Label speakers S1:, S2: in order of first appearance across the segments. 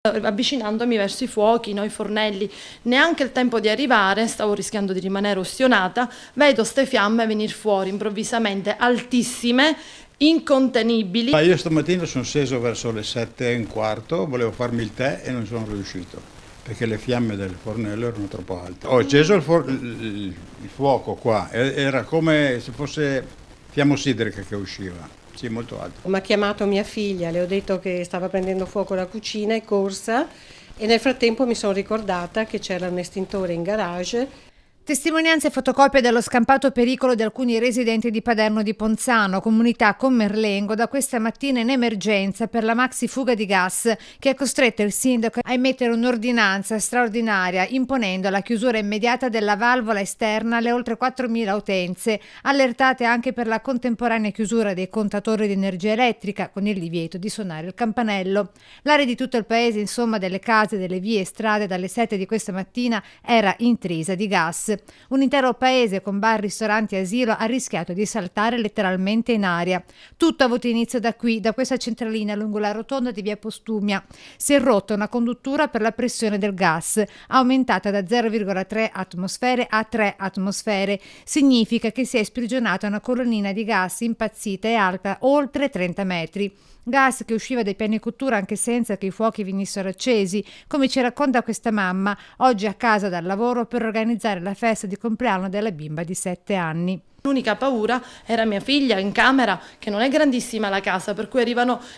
S1: Avvicinandomi verso i fuochi, i fornelli, neanche il tempo di arrivare, stavo rischiando di rimanere ustionata, vedo ste fiamme venire fuori improvvisamente, altissime, incontenibili.
S2: Io stamattina sono sceso verso le 7:15, volevo farmi il tè e non sono riuscito, perché le fiamme del fornello erano troppo alte. Ho acceso il fuoco qua, era come se fosse fiammosidrica che usciva. Sì, molto alto.
S3: Mi ha chiamato mia figlia, le ho detto che stava prendendo fuoco la cucina, è corsa e nel frattempo mi sono ricordata che c'era un estintore in garage.
S4: Testimonianze e fotocopie dello scampato pericolo di alcuni residenti di Paderno di Ponzano, comunità con Merlengo, da questa mattina in emergenza per la maxi fuga di gas che ha costretto il sindaco a emettere un'ordinanza straordinaria imponendo la chiusura immediata della valvola esterna alle oltre 4.000 utenze, allertate anche per la contemporanea chiusura dei contatori di energia elettrica con il divieto di suonare il campanello. L'area di tutto il paese, insomma delle case, delle vie e strade, dalle 7 di questa mattina era intrisa di gas. Un intero paese con bar, ristoranti e asilo ha rischiato di saltare letteralmente in aria. Tutto ha avuto inizio da qui, da questa centralina lungo la rotonda di via Postumia. Si è rotta una conduttura per la pressione del gas, aumentata da 0,3 atmosfere a 3 atmosfere. Significa che si è sprigionata una colonnina di gas impazzita e alta oltre 30 metri. Gas che usciva dai piani cottura anche senza che i fuochi venissero accesi, come ci racconta questa mamma, oggi a casa dal lavoro per organizzare la festa di compleanno della bimba di 7 anni.
S1: L'unica paura era mia figlia in camera, che non è grandissima la casa, per cui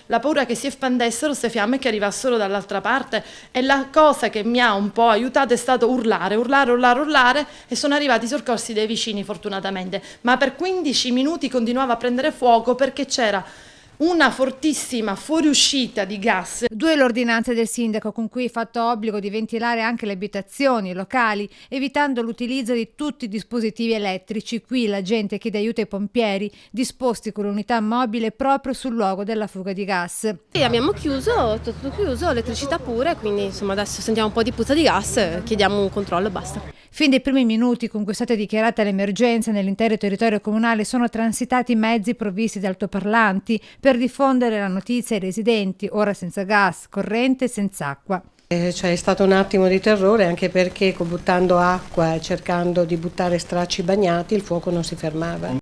S1: la paura che si espandessero queste fiamme e che arrivassero dall'altra parte, e la cosa che mi ha un po' aiutato è stato urlare e sono arrivati i soccorsi dei vicini fortunatamente, ma per 15 minuti continuava a prendere fuoco perché c'era una fortissima fuoriuscita di gas.
S4: 2 l'ordinanza del sindaco con cui è fatto obbligo di ventilare anche le abitazioni, i locali, evitando l'utilizzo di tutti i dispositivi elettrici. Qui la gente chiede aiuto ai pompieri, disposti con l'unità mobile proprio sul luogo della fuga di gas.
S5: E abbiamo chiuso, tutto chiuso, elettricità pure, quindi insomma adesso sentiamo un po' di puzza di gas, chiediamo un controllo e basta.
S4: Fin dai primi minuti con cui è stata dichiarata l'emergenza nell'intero territorio comunale sono transitati mezzi provvisti da altoparlanti per diffondere la notizia ai residenti, ora senza gas, corrente e senza acqua.
S3: C'è stato un attimo di terrore anche perché buttando acqua e cercando di buttare stracci bagnati il fuoco non si fermava.